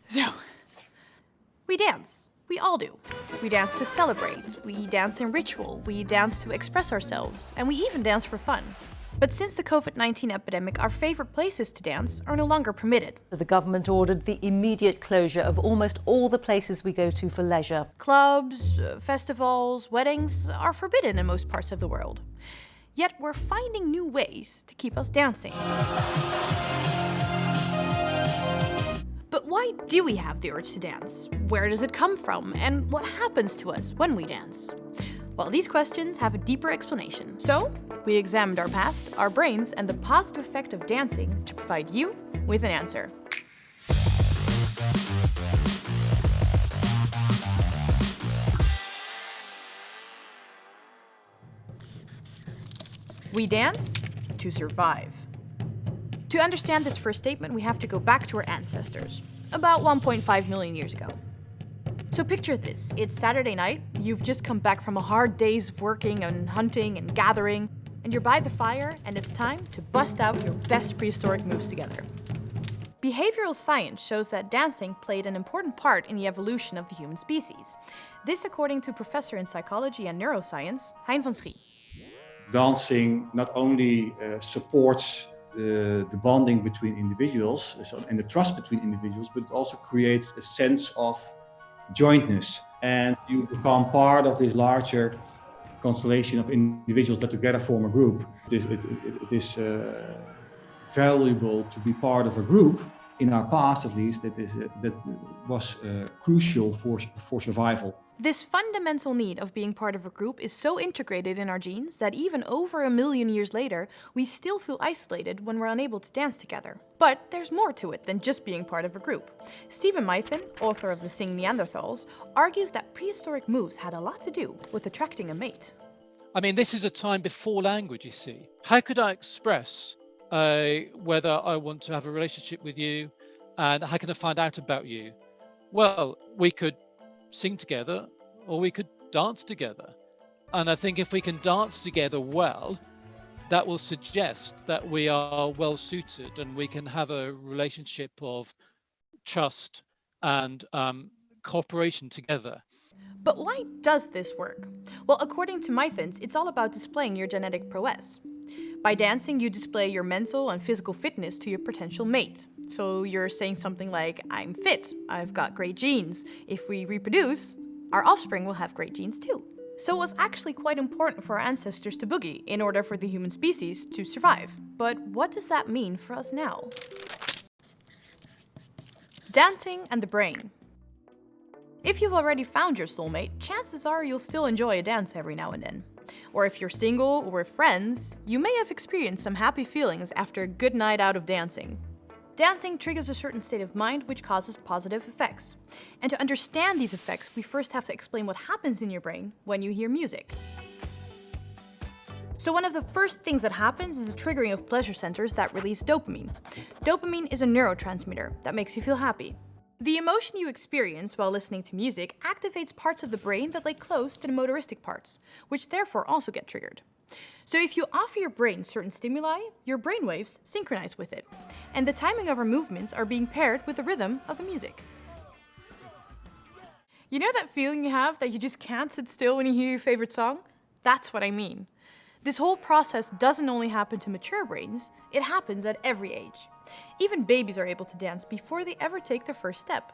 So, we dance. We all do. We dance to celebrate, we dance in ritual, we dance to express ourselves, and we even dance for fun. But since the COVID-19 epidemic, our favorite places to dance are no longer permitted. The government ordered the immediate closure of almost all the places we go to for leisure. Clubs, festivals, weddings are forbidden in most parts of the world. Yet we're finding new ways to keep us dancing. But why do we have the urge to dance? Where does it come from? And what happens to us when we dance? Well, these questions have a deeper explanation. So, we examined our past, our brains, and the positive effect of dancing to provide you with an answer. We dance to survive. To understand this first statement, we have to go back to our ancestors, about 1.5 million years ago. So picture this, it's Saturday night, you've just come back from a hard day's of working and hunting and gathering, and you're by the fire, and it's time to bust out your best prehistoric moves together. Behavioral science shows that dancing played an important part in the evolution of the human species. This according to professor in psychology and neuroscience, Hein van Schie. Dancing not only supports the bonding between individuals and the trust between individuals, but it also creates a sense of jointness, and you become part of this larger constellation of individuals that together form a group. It is valuable to be part of a group. In our past, at least, that was crucial for survival. This fundamental need of being part of a group is so integrated in our genes that even over 1 million years later, we still feel isolated when we're unable to dance together. But there's more to it than just being part of a group. Mithen, author of the Sing Neanderthals, argues that prehistoric moves had a lot to do with attracting a mate. I mean, this is a time before language, you see. How could I express whether I want to have a relationship with you, and how can I find out about you? Well, we could sing together, or we could dance together. And I think if we can dance together well, that will suggest that we are well suited and we can have a relationship of trust and cooperation together. But why does this work? Well, according to Mithen, it's all about displaying your genetic prowess. By dancing, you display your mental and physical fitness to your potential mate. So you're saying something like, I'm fit, I've got great genes. If we reproduce, our offspring will have great genes too. So it was actually quite important for our ancestors to boogie in order for the human species to survive. But what does that mean for us now? Dancing and the brain. If you've already found your soulmate, chances are you'll still enjoy a dance every now and then. Or if you're single or with friends, you may have experienced some happy feelings after a good night out of dancing. Dancing triggers a certain state of mind which causes positive effects. And to understand these effects, we first have to explain what happens in your brain when you hear music. So one of the first things that happens is the triggering of pleasure centers that release dopamine. Dopamine is a neurotransmitter that makes you feel happy. The emotion you experience while listening to music activates parts of the brain that lay close to the motoristic parts, which therefore also get triggered. So if you offer your brain certain stimuli, your brainwaves synchronize with it, and the timing of our movements are being paired with the rhythm of the music. You know that feeling you have that you just can't sit still when you hear your favorite song? That's what I mean. This whole process doesn't only happen to mature brains, it happens at every age. Even babies are able to dance before they ever take their first step.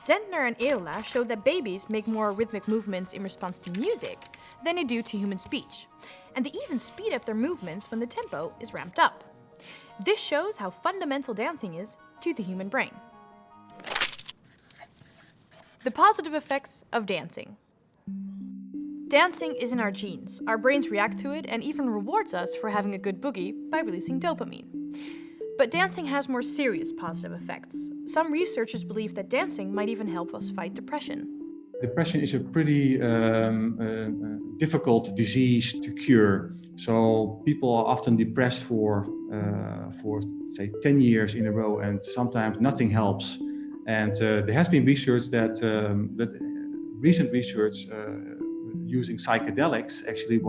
Zentner and Eerola showed that babies make more rhythmic movements in response to music than they do to human speech, and they even speed up their movements when the tempo is ramped up. This shows how fundamental dancing is to the human brain. The positive effects of dancing. Dancing is in our genes. Our brains react to it and even rewards us for having a good boogie by releasing dopamine. But dancing has more serious positive effects. Some researchers believe that dancing might even help us fight depression. Depression is a pretty difficult disease to cure. So people are often depressed for say 10 years in a row, and sometimes nothing helps. And there has been research that recent research using psychedelics actually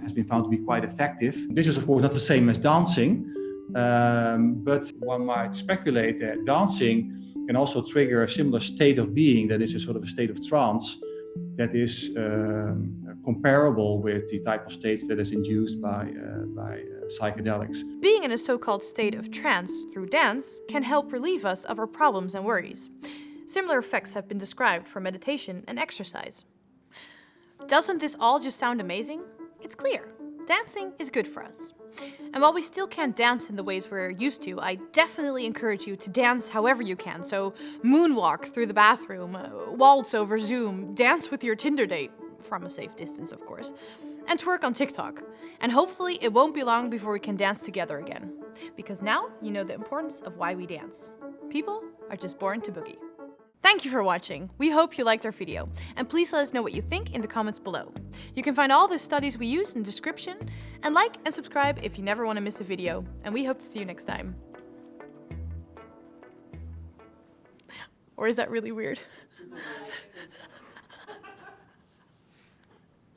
has been found to be quite effective. This is of course not the same as dancing, But one might speculate that dancing can also trigger a similar state of being, that is a sort of a state of trance that is comparable with the type of states that is induced by psychedelics. Being in a so-called state of trance through dance can help relieve us of our problems and worries. Similar effects have been described for meditation and exercise. Doesn't this all just sound amazing? It's clear. Dancing is good for us. And while we still can't dance in the ways we're used to, I definitely encourage you to dance however you can. So moonwalk through the bathroom, waltz over Zoom, dance with your Tinder date, from a safe distance of course, and twerk on TikTok. And hopefully it won't be long before we can dance together again. Because now you know the importance of why we dance. People are just born to boogie. Thank you for watching. We hope you liked our video, and please let us know what you think in the comments below. You can find all the studies we use in the description, and like and subscribe if you never want to miss a video, and we hope to see you next time. Or is that really weird?